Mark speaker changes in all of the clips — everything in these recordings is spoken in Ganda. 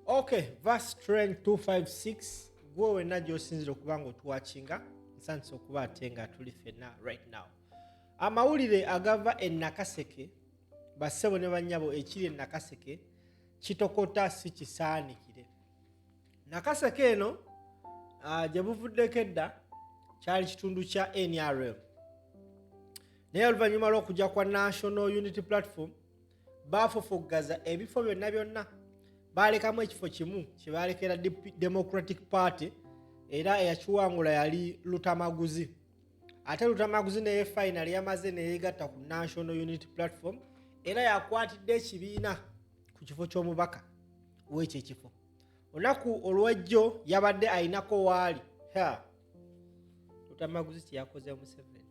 Speaker 1: Okay, verse strength 256. Gwe wenna gy'osinzira okuba ng'otuwachinga nsanyusa okuba ate nga tuli ffenna right now. Amawulire agava e Nakaseke, bassebo ne bannyabo ekiri e Nakaseke, kitokota si kisaanikire. Nakaseke eno gye buvuddeko edda kyali kitundu kya NRM. Naye oluvannyuma lw'okujja kwa National Unity Platform baafofoggaza ebifo byonna balekamu ekifo kimu kye balekera Democratic Party era eyakiwangula yali Lutamaguzi. Ate Lutamaguzi naye final yamaze neyegatta ku National Unity Platform era yakwatidde ekibiina ku kifo ky'omubaka w'ekyo ekifo. Olunaku olw'ejjo yabadde ayinako waali Lutamaguzi kye yakoze Museveni.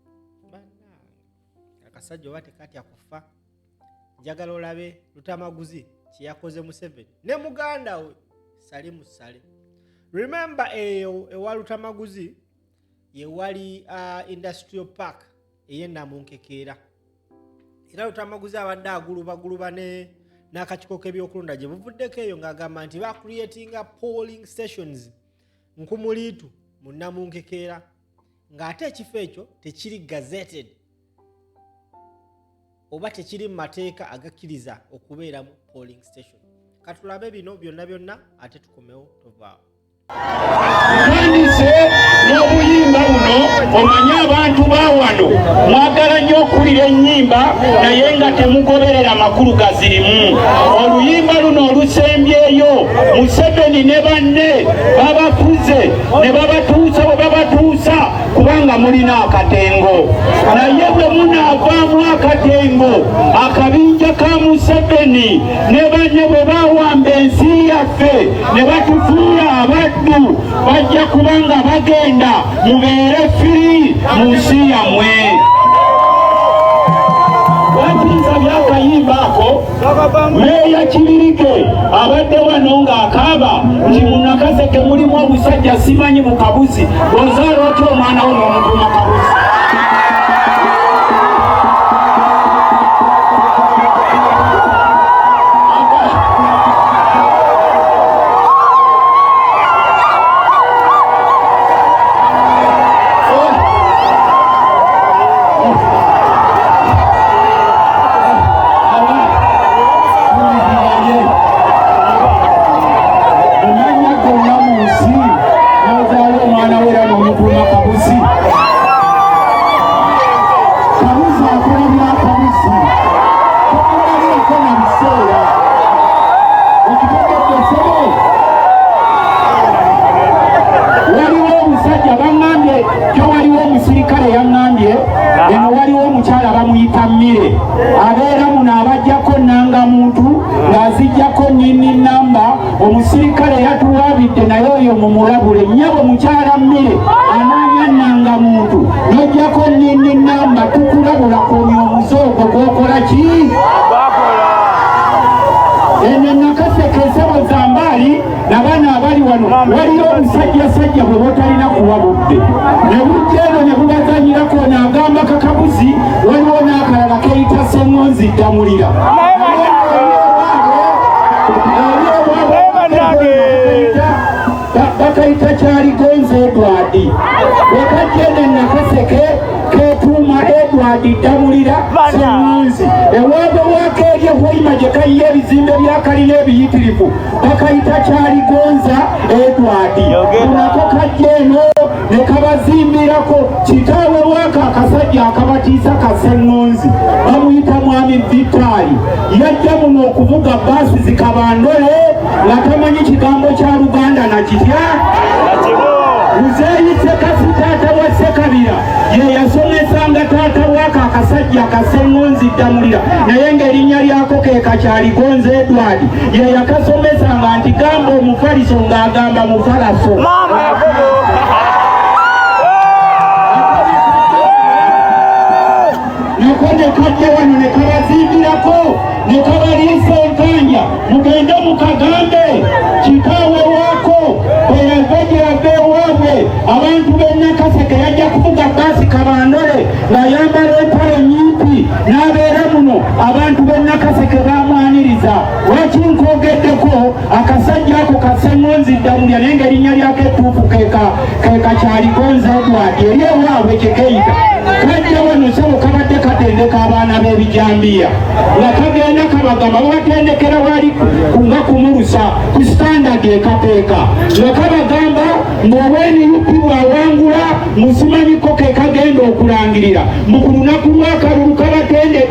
Speaker 1: Akasajja oba tekatya kufa. Njagala olabe Lutamaguzi kye yakoze Museveni ne muganda we Salimu Sale. Remember ewa Lutamaguzi ye wali industrial park eyennamunkekeera. Era Lutamaguzi abadde agulubaguluba n'akakiiko k'ebyokulonda gye buvuddeko eyo ng'agamba nti creatinga polling stations nkumuliitu mu Namunkekeera ng'ate ekifo ekyo tekiri gazetted oba tekiri mu mateeka agakkiriza okubeeramu polling station. Katulabe bino byonna ate tukomewo tovaawo.
Speaker 2: Mwandise n'obuyimba buno omanye abantu bawano mwagala nnyo okulira ennyimba naye nga temugoberera makulu gazirimu. Oluyimba luno olusembyeyo Museveni ne banne babafuze ne babatuusa bwe babatuusa kubanga mulina akatengo. Naye bwe munaavaamu akatengo akabinja ka Museveni ne banne bwe bawamba ensi yaffe ne batufuula abaddu bajja kubanga bagenda mubeere firi mu nsi yammwe. Batinza byakayimba ako meeya Kibirige abadde wano ng'akaaba nti mu Nakaseke mulimu obusajja simanyi mu kabuzi ozaala otya omwana wo n'omutuma kabuzi. Omusirikale yatuwabidde naye oyo mumulabule nnyabo mukyala mmere anoonya nnanga muntu n'ojjako nninni namba tukulabula koomya omuzoogo gwokola ki? Eno Nakaseke ensabo za mbaali n'abaana abali wano waliyo omusajjasajja bwe botalina kuwabudde ne bujja eno ne bubazanyirako n'agamba kakabuzi waliwo n'akalala keyita Ssengonzi Ddamulira. Bakayita Kyaligonza Edward wekajjene Nakaseke ketuuma Edward Ddamulira Ssengonzi ewaabwe wakeerye Hoima gye kayiye ebizimbe bya kalina ebiyitirivu bakayita Kyaligonza Edward nako kajja eno ne kabazimbirako kitaawe waako akasajja akabatiisa ka Ssengonzi bamuyita Mwami Vitali yajja muno okuvuga baasi zikabandole nga tamanyi kigambo kya Luganda nakitya Muzeeyi Ssekasi taata wa Ssekabira ye yasomesanga taata waako akasajja ka Ssengonzi Ddamulira naye ng'erinnya lyako ke Kyaligonza Edward ye yakasomesanga nti gamba omufaliso ng'agamba mufalaso. Nako ne kajja wano ne kabazimbirako ne kabaliisa enkanja mugende mukagambe kitaawe waako bwe yava gye yava ewaabwe abantu b'e Nakaseke yajja kuvuga baasi kabandole ng'ayambala empale nnyimpi n'abeera muno abantu b'e Nakaseke baamwaniriza lwaki nkogeddeko akasajja ako kasengonzi ddamulya naye ng'erinnya lyako ettuufu keka kyaligonza Edward eri ewaabwe kyekeeyita kajja wano sabo kabadde katendeka abaana b'ebijambiya nga kagenda kabagamba babatendekera wali nga kumulusa ku standard ekateeka nga kabagamba ng'obwenirupi bwawangula musimanyiko ke kagenda okulangirira mu ku lunaku lwakalulu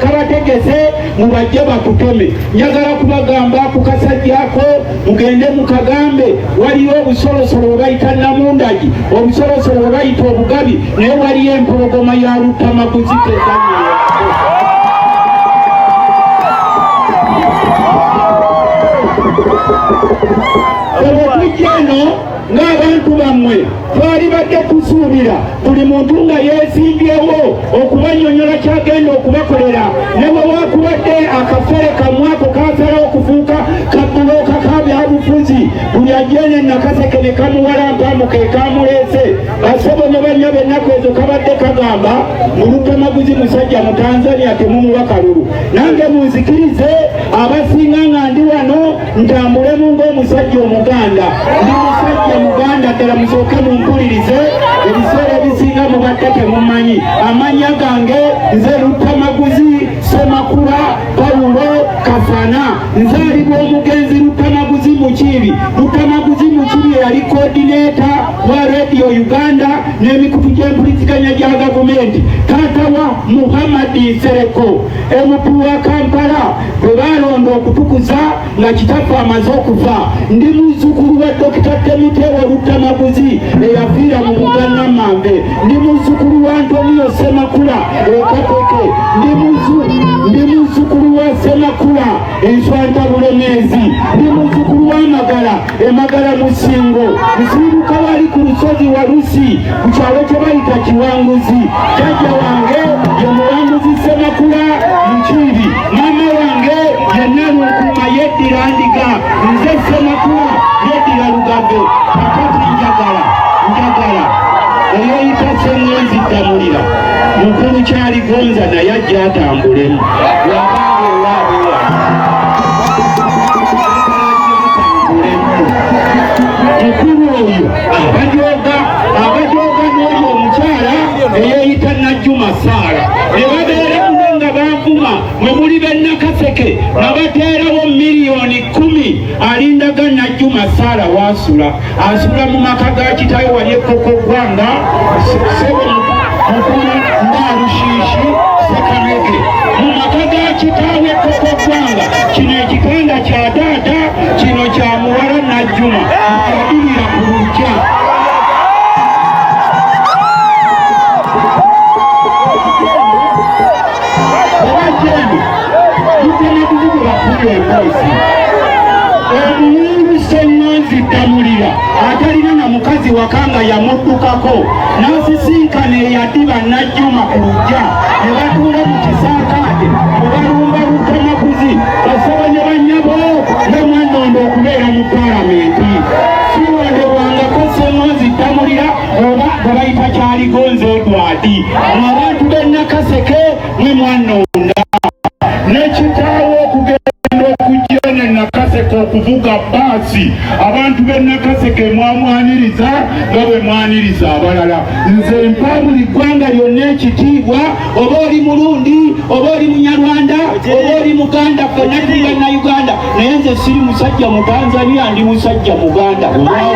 Speaker 2: kabategese mubajje bakuteme. Njagala kubagamba ku kasajjako mugende mukagambe waliyo obusolosolo obayita namundagi obusolosolo obayita obugabi naye waliyo empologoma ya lutamaguzi teganyeyo obukujjeno ng'abantu bammwe twali badde tusuubira buli muntu nga yeesimbyewo okubanyonyola kyagenda okubakolera ne bwe wakubadde akafere kamwe ako kasala okufuuka kabbulooka kabyabufuzi buli ajene nakaseke ne kamuwalampamu ke kamuleese basebo ne bannya b'ennaku ezo kabadde kagamba mu lutamaguzi musajja mu Tanzania temumuwa kalulu. Nange munzikirize abasinga nga ndi wano ntambulemu ng'omusajja Omuganda ndi musajja Muganda ddala musooke mumpulirize ebiseera ebisinga mubadde temumanyi amannya gange nze Lutamaguzi Semakula Pawulo Kafana nzaalibwa omugenzi Lutamaguzi Mukiibi. Lutamaguzi Mukiibi yali koordineta wa Radio Uganda n'emikutu gy'empuliziganya gya gavumenti. Taata wa Muhammad Nsereko MP wa Kampala bwe balonda okutukuza nga kitaffe amaze okufa. Ndi muzzukulu wa Dr. Temiteewo Lutamaguzi eyafiira mu Bugannamambe. Ndi muzzukulu wa Antonio Semakula Ekateke. Ndi muzzukulu wa Semakula Enswanta Bulemeezi. Ndi muzzukulu wa Magala Emagala Musingo. Nsiibuka wali ku lusozi Walusi ku kyalo kye bayita Kiwanguzi. Jjajja wange ye Muwanguzi Semakula Mukiibi. Maama wange ye Nalunkuuma yeddira Ndiga. Nze Semakula yeddira Lugave. Kakati njagala eyayita Ssengonzi Ddamulira mukulu kyaligonza naye ajja atambulemu wabanga ewaabwe mukulu oyo abajooga n'oyo omukyala eyayita Najjuma Saala ne babeera muno nga banvuma mwe muli b'Nakaseke nga bateerawo miliyoni 10 alindaga Najjuma Saala waasula asula mu maka ga kitawe wali ekoko gwanga sebo mukulu Ndarushishi Sekamege mu maka ga kitawe ekoko gwanga kino ekitanda kya taata kino kya muwala Najjuma yadulira ku lujja abajeni Lutamaguzi bakuba emboozi omuwungu Ssengonzi Ddamulira atalina na mukazi wakanga yamuddukako n'asisinkana eyaddiba Najjuma ku lujja ne batuula mu kisaakaate ne balumba Lutamaguzi basaba ne bannyabo ne mwandondo okubeera mu paalamenti siwondebwangako Ssengonzi Ddamulira oba bwe bayita kyaligonza Edward mu abantu b'e Nakaseke mwe mwannonda n'ekitaawo okugenda okujja ne Nakaseke okuvuga bbaasi abantu b'e Nakaseke mwamwaniriza nga bwe mwaniriza abalala. Nze mpa buli ggwanga lyonna ekitiibwa oba oli Mulundi oba oli Munyarwanda oba oli Muganda ffenna tuli Bannayuganda naye nze siri musajja mu Tanzania ndi musajja Muganda olwawo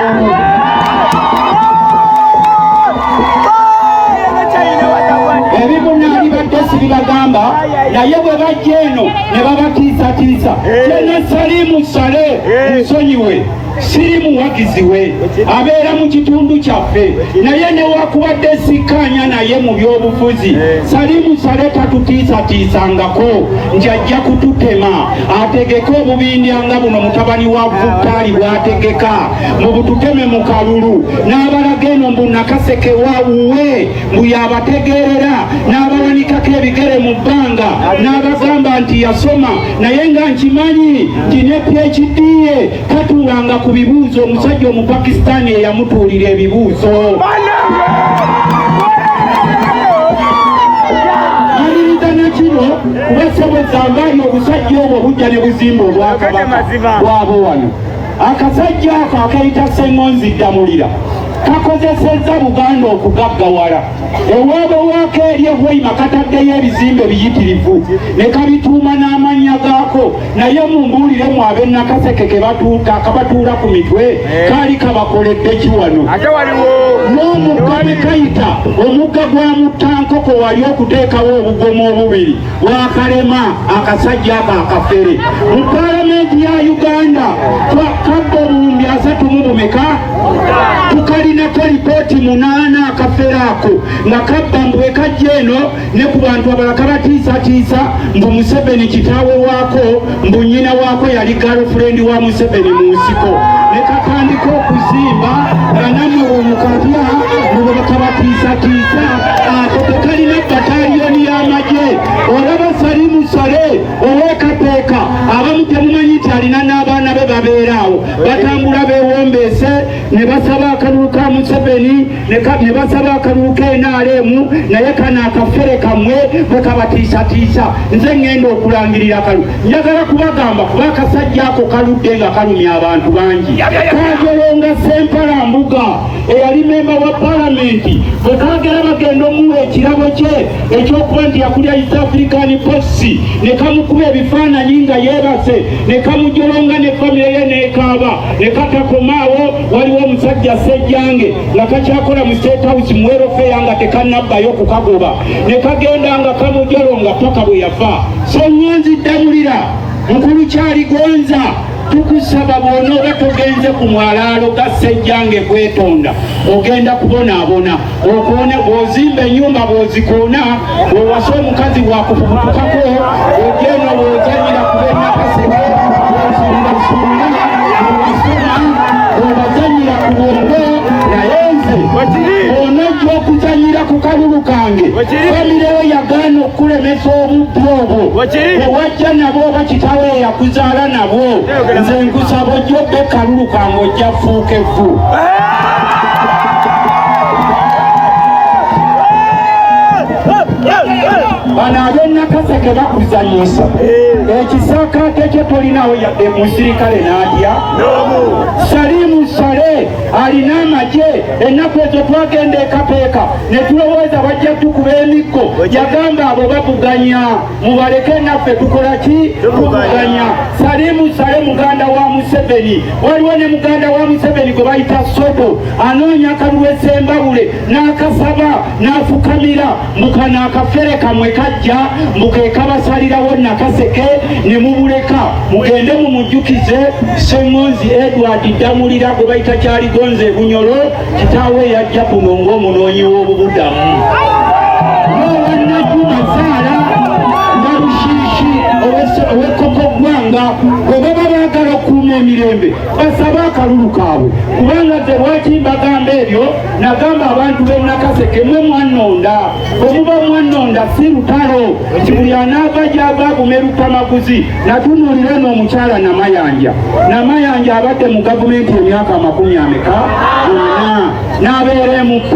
Speaker 2: ebimu naali badde sibibagamba naye bwe bajja eno ne babatiisatiisa kyena Salimu Sale nsonyiwe siri muwagizi we abeera mu kitundu kyaffe naye newakubadde sikkaanya naye mu byobufuzi Salimu Sale tatutiisatiisangako nti ajja kututema ategeke obubindyanga buno mutabani wa Vutaali bw'ategeka mu bututeme mu kalulu n'abalaga eno mbu Nakaseke waawuwe mbu yabategeerera n'abawanikako ebigere mu bbanga n'abagamba nti yasoma naye nga nkimanyi nti ne PhD ye katuulanga ku bibuuzo omusajja Omupakistani eyamutuulira ebibuuzo aliriza nakino kuba sebo zangaali obusajja obwo bujja ne buzimba obwakabaka bwabo wano akasajja ako akayita Ssengonzi Ddamulira kakozesezza Buganda okugaggawala ewaabwe waako eri Hoima kataddeyo ebizimbe biyitirivu ne kabituuma n'amannya gaako naye mumbuuliremu ab'e Nakaseke kabatuula ku mitwe kaali kabakoledde ki wano n'omugga ne kayita omugga gwa Mutankoko wali okuteekawo obugomo obubiri wakalema akasajja ako akafere mu paalamenti ya Uganda twakadde obuwumbi 30 tukalinako lipooti 8 akafere ako nga kabba mbu ekajja eno ne ku bantu abalala kabatiisatiisa mbu Museveni kitaawe waako mbu nnyina waako yali girlfriend wa Museveni mu nsiko ne katandika okuzimba nga nammwe omukatya mbu bakabatiisatiisa ako tekalina bataliyoni y'amagye olaba Salimu Sale ow'ekateeka abamu temumanyi nti alina n'abaana be babeeraawo batambula beewombeese ne basaba akalulu ka Museveni ne basaba akalulu k'NRM naye kano akafere kammwe bwe kabatiisatiisa nze ngenda okulangirira akalulu njagala kubagamba kuba akasajja ako kaludde nga kalumya abantu bangi kajeronga Ssempalambuga eyali memba wa paalamenti bwe kaagera bagenda omuwa ekirabo kye ekyokuba nti yakulya East African Post ne kamukuba ebifaananyi nga yeebase ne kamujolonga ne famire ye n'ekaaba ne katakomaawo waliwo omusajja Ssejjange nga kakyakola mu State House mu welfare nga tekannabbayo kukagoba ne kagenda nga kamujolonga paka bwe yafa Ssengonzi Ddamulira nkulu kyaligonza tukusaba bw'onooba togenze ku mwalaalo ga Ssejjange kwetonda ogenda kubonaabona okone bw'ozimba ennyumba bw'ozikoona bw'owasa omukazi bwakufubukako ogyeno bw'ozanyira ku b'e Nakaseke bw'osuulasuula bw'owasoma bw'obazanyira ku bwongo naye nze onojja okuzanyira ku kalulu kange famirewo yagaana okulemesa obubbi obwo ewajja nabo oba kitawe yakuzaala nabo nze nkusaba ojja obbe kalulu kange ojja fuuka evvu bano ab'e Nakaseke bakuzanyisa ekisaakaate kye tolinawo yadde musirikale n'atya Salimu Sale alina amagye ennaku ezo twagenda ekapeeka ne tulowooza bajja tukuba emikko yagamba abo babuganya mubaleke naffe tukola ki tubuganya Salimu Sale muganda wa Museveni waliwo ne muganda wa Museveni gwe bayita Sodo anoonya akalulu Ssembabule n'akasaba n'afukamira mukana akafere kamwe kajja mukekabasalirawo Nakaseke ne mubuleka mugende mumujjukize Ssengonzi Edward Ddamulira gwe bayita Kyaligonza e Bunyolo kitaawe yajja kuno ng'omunoonyi w'obubudamu n'owannajjuma Zaala nga Lushiishi ow'Ekkokoggwanga bwe baba baagala okuuma emirembe basaba akalulu kaabwe kubanga nze lwaki mbagamba ebyo nagamba abantu b'e Nakaseke mwe mwannonda bwe muba mwannonda si lutalo nti buli anaava gy'ava abumeruka maguzi natunuulira n'omukyala Namayanja abadde mu gavumenti emyaka 40 n'abeera MP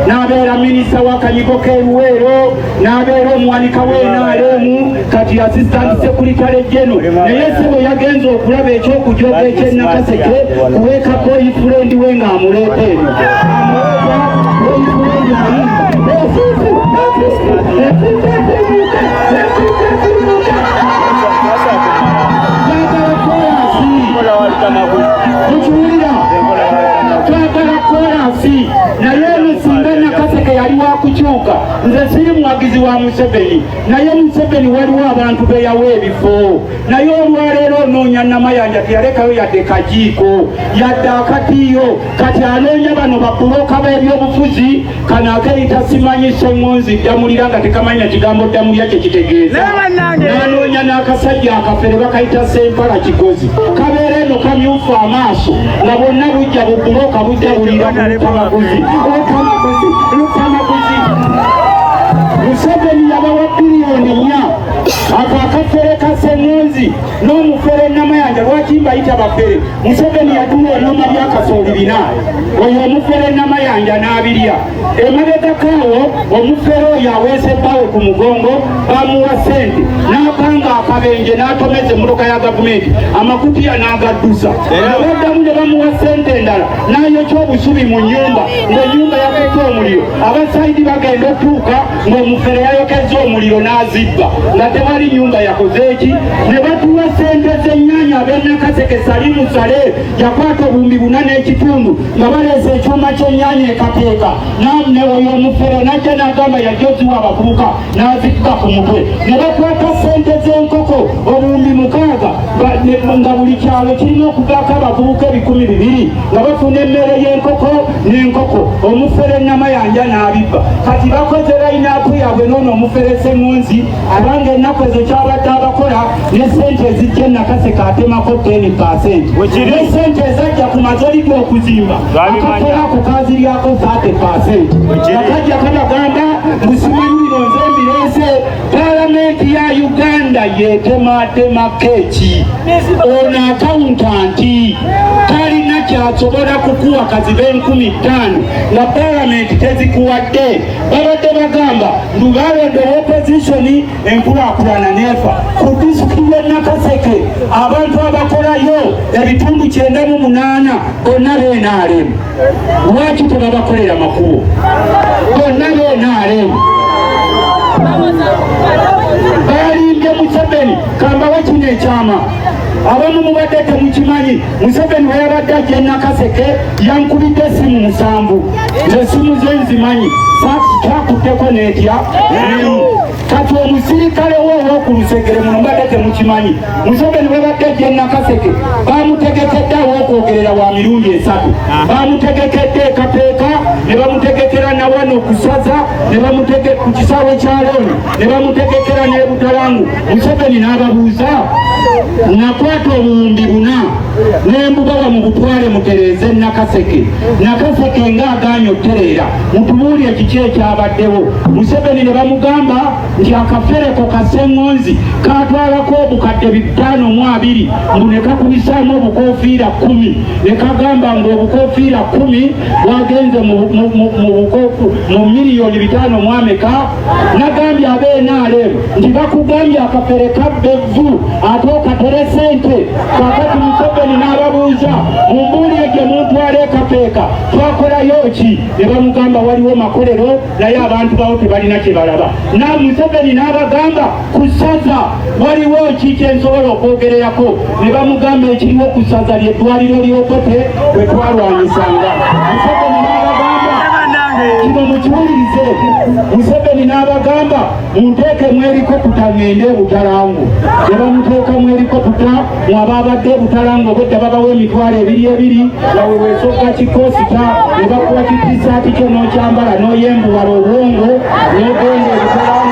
Speaker 2: n'abeera minisita w'akanyigo k'eruweero n'abeera omuwanika w'NRM kati assistant secretary general naye sebo yagenza okulaba ekyokujoga eky'e Nakaseke kuweeka boyfriend we ng'amuleeta eno twagala kolansi naye eno singa Nakaseke yali wakukyuka nze siri muwagizi wa Museveni naye Museveni waliwo abantu be yawa ebifo naye olwaleero onoonya Namayanja teyalekayo yadde kajiiko yadde akatiiyo kati anoonya bano babuloka b'ebyobufuzi kano akeyita simanyi Ssengonzi Ddamulira nga tekamanya kigambo Ddamulira kye kitegeeza n'anoonya n'akasajja akafere bakayita Ssempala Kigozi kabeera eno kamyufu amaaso nga bonna bujja bubuloka bujja bulira mu lukamaguzi Museveni yabawa biliyoni 4 ako akafere ka Sseŋŋonzi n'omufere Namayanja lwaki mbayita bafere Museveni yatuwa ebyuma bya kasooli 4 oyo omufere Namayanja n'abirya emabegakaawo omufere oyo aweese bbawe ku mugongo bamuwa ssente n'apanga akabenje n'atomeza emmotoka ya gavumenti amakutiya n'agaddusa abaddamu ne bamuwa ssente endala n'ayokya obusubi mu nnyumba ng'ennyumba yakutte omuliro abasayidi bagenda otuuka ng'omufere yayokeza omuliro n'azibba nga tewali nnyumba yakoze eki ne batuwa ssente z'ennyaanya ab'Nakaseke Salimu Sale yakwata obuwumbi 4 n'ekitundu nga baleese ekyuma ky'ennyaanya ekateeka namne oyo omufere najja n'agamba yajoziwa abavubuka n'azikka ku mutwe ne bakwata ssente z'enkoko obuwumbi 6 nga buli kyalo kirina okuvaako abavubuka 200 nga bafuna emmere y'enkoko n'enkoko omufere Namayanja n'abibba kati bakoze layinaapu yaabwe noono omufere Sseŋŋonzi abanga ennaku ezo kyabadde abakola ne ssente ezijja Nakaseke atemako 10% ne ssente ezajja ku mazolidi okuzimba akafere ako kaziryako 30% akajja kabagamba musimanyiiro nze mbireese palamenti ya Uganda yetematema keeki ono akawuntanti talina kyasobola kukuwa kazibe 15,000 nga palamenti tezikuwadde babadde bagamba ndubalonde opozitioni enkulaakulana neefa ku disitulikiti y'e Nakaseke abantu abakolayo ebitundu 98 bonna beenaalemu lwaki tebabakolera makubo bonna beenaalemu balimbye Museveni kambawe kino ekyama abamu mubadde temukimanyi Museveni bwe yabadde ajja e Nakaseke yankubidde essimu 7 esimu ze nzimanyi kyakutteko n'etya kati omusirikale woowo ku Lusegere muno mbadde temukimanyi Museveni bwe yabadde ajja e Nakaseke bamutegekedde aw'okwogerera wa mirundi 3 bamutegekedde e Kapeeka ne bamutegekera na wano ku Saza ne bamutegeka ku kisaawe kya Looni ne bamutegekera ne Butalangu Museveni n'ababuuza nakwata obuwumbi 4 n'embubawa mu butwale mutereeze Nakaseke ng'agaanye otereera mutubuulire kiki ekyabaddewo Museveni ne bamugamba nti akafereko ka Sseŋŋonzi katwalako obukadde 520 mbu ne kakubisaamu obukoofiira 10 ne kagamba ng'obukoofiira 10 bwagenze mu miliyoni 5 mu ameka nagambye ab'NRM nti bakugambye akafere kabba evvu ate okatere ssente kakati Museveni n'ababuuza mumbuulire gye muntwala e Kapeeka twakolayo ki ne bamugamba waliwo makolero naye abantu bawo tebalina kye balaba Museveni n'abagamba ku Saza waliwo ki kye nsobola okwogererako ne bamugamba ekiriwo ku Saza ly'eddwaliro ly'Obote bwe twalwanyisanga Museveni n'abagamba kino mukiwulirize Museveni n'abagamba munteekemu erikoputa ngende e Butalangu ne bamuteekamu erikoputa mwaba abadde e Butalangu obwedda babawo emitwalo 2 nga weweesogga kikoosita ne bakuwa kitisaati kyo n'okyambala n'oyembuwala obwongo n'ogenda e Butalangu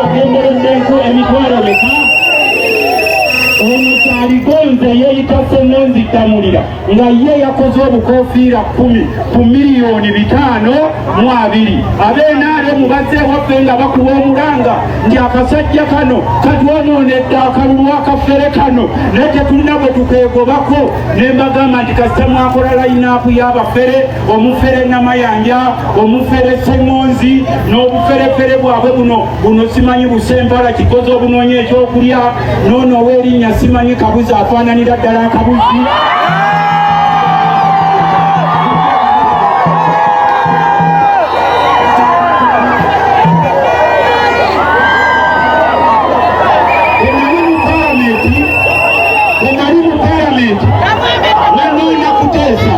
Speaker 2: ogendereddenku emitwalo meka omukyaligonze yeeyita Sseŋŋonzi Tamulira nga ye yakoze obukoofiira 10 ku miliyoni 520 ab'NRM bazze waffe nga bakuba omulanga nti akasajja kano katwonoonedde akalulu akafere kano naye tetulina bwe tukeegobako ne mbagamba nti kasita mwakola layinaapu y'abafere omufere Namayanja omufere Sseŋŋonzi n'obuferefere bwabwe buno simanyi busempala kikoze obunoonya ekyokulya noono ow'erinnya simanyi kabuzi afaananira ddala akabuzi enali mu palamenti nanoona kuteesa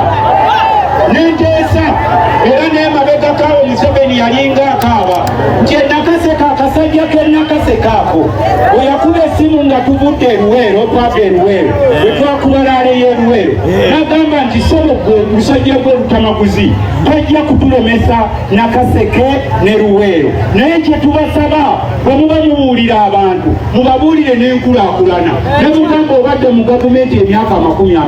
Speaker 2: nenteesa era n'emabegakaawo Museveni yalinga akaaba nti e Nakaseke akasa akajjako Nakaseke ako oyakuba essimu nga tuvudde Luweero twava Luweero wetwakubala aleyo Luweero n'agamba nti sebo gwe musajja gwe Lutamaguzi tojja kutulemesa Nakaseke ne Luweero naye kye tubasaba bwe muba mubuulira abantu mubabuulire n'enkulaakulana ne mugamba obadde mu gavumenti emyaka 40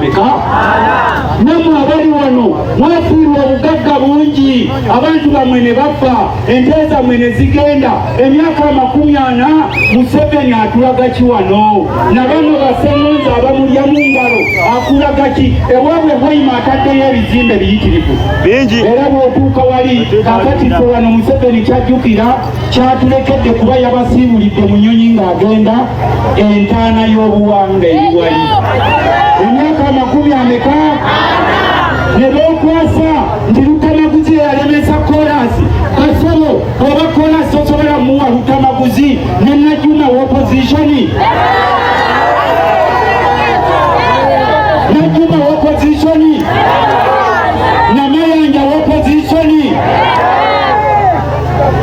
Speaker 2: nammwe abali wano mwafiirwa obugagga bungi abantu bammwe ne bafa ente zammwe ne zigenda emyaka 40 Museveni atulaga ki wano na bano basengonza abamulya mu ngalo akulaga ki ewaabwe Hoima ataddeyo ebizimbe biyitirivu bingi era bw'otuuka wali kakati ffe wano Museveni kyajjukira kyatulekedde kuba yabasiibulidde mu nnyonyi ng'agenda entaana y'obuwanga eri wali emyaka 40 ne beekwasa nti Lutamaguzi yalemesa kolansi kasolo oba kolansi osobola muwa Lutamaguzi ne Najuma w'opozitioni Najuma w'opozitioni Namayanja w'opozitioni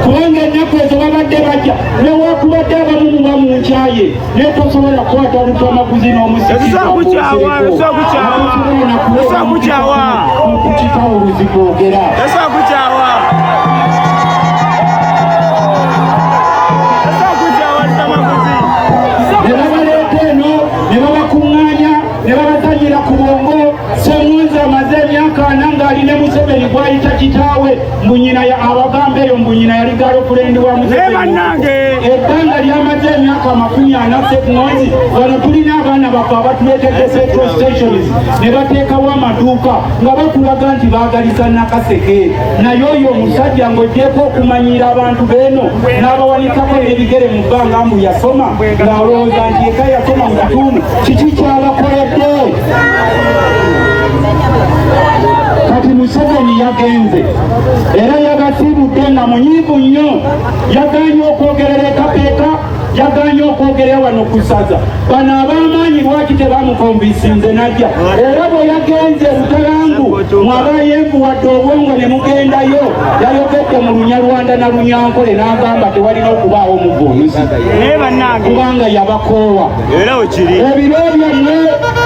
Speaker 2: kubanga ennaku ezo babadde bajja newakubadde abamu muba mu nkyaye naye tosobola kukwata Lutamaguzi n'omusikikukukika oluzigoogera ne babaleeta eno ne babakuŋŋaanya ne babazanyira ku bwongo Ssemwezi amaze emyaka 4 ng'aline Museveni gw'ayita kitaawe mbu nnyina abagamba eyo mbu nnyina yali galofulendi wa Museveni ebbanga lyamaze emyaka 40 Ssemwezi wano tulina abaana bafe abatuleetedde petrol stations ne bateekawo amaduuka nga bakulaga nti baagaliza Nakaseke naye oyo omusajja ng'ogyeko okumanyira abantu beeno n'abawanikako n'ebigere mu bbanga mbu yasoma ng'alowooza nti eka yasoma mu kitundu kiki kyabakoledde kati Museveni yagenze era yabasiibudde nga munyiivu nnyo yagaanye okwogerera ekapeeka yagaanye okwogerera wano ku ssaza bano ab'amaanyi lwaki tebamukombisinze najja era bwe yagenze Butalangu mwabayenvu wadde obwongo ne mugendayo yayogedde mu Lunyarwanda na Lunyankole n'agamba tewalina okubaawo muvunuzi kubanga yabakoowa ebiro byammwe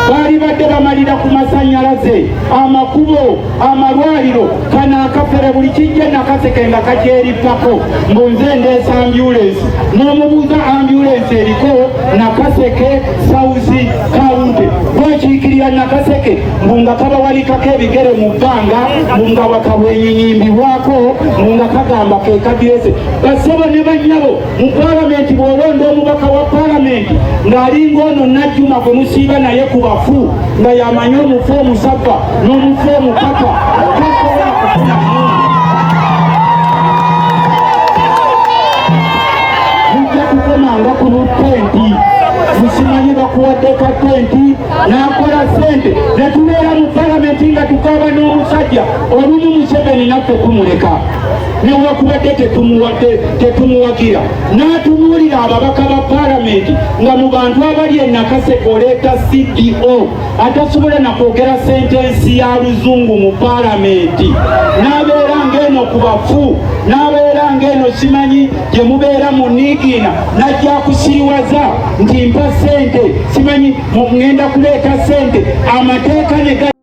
Speaker 2: baali badde bamalira ku masannyalaze amakubo amalwaliro kano akafere buli kijja Nakaseke nga kakyerippako mbu nze ndeesa ambulensi n'omubuuza ambulensi eriko Nakaseke South County bwekiikirira Nakaseke mbu nga kaba walikako ebigere mu bbanga mbu nga wakabwenyinyimbibwako mbu nga kagamba ke kadirese basebo ne bannyabo mu palamenti bw'olonda omubaka wa palamenti ng'alinga ono Najjuma gwe musiiba naye ku bafu nga yamanyi omufu omusava n'omufu omukaka tasobola kufuna mujja kukomanga ku lutenti musimanyi bakuwadde ka tenti n'akola sente ne tubeera mu palamenti nga tukaaba n'omusajja olumu Museveni naffe kumuleka newakubadde tetumuwagira n'atunuulira ababaka ba palamenti nga mu bantu abali e Nakaseke oleeta CDO atasobola nakwogera sentensi ya luzungu mu palamenti n'abeera ng'eno ku bafu n'abeera ng'eno simanyi gye mubeera mu Nigiina najja kusiriwaza nti mpa sente simanyi ngenda kuleeta sente amateeka ne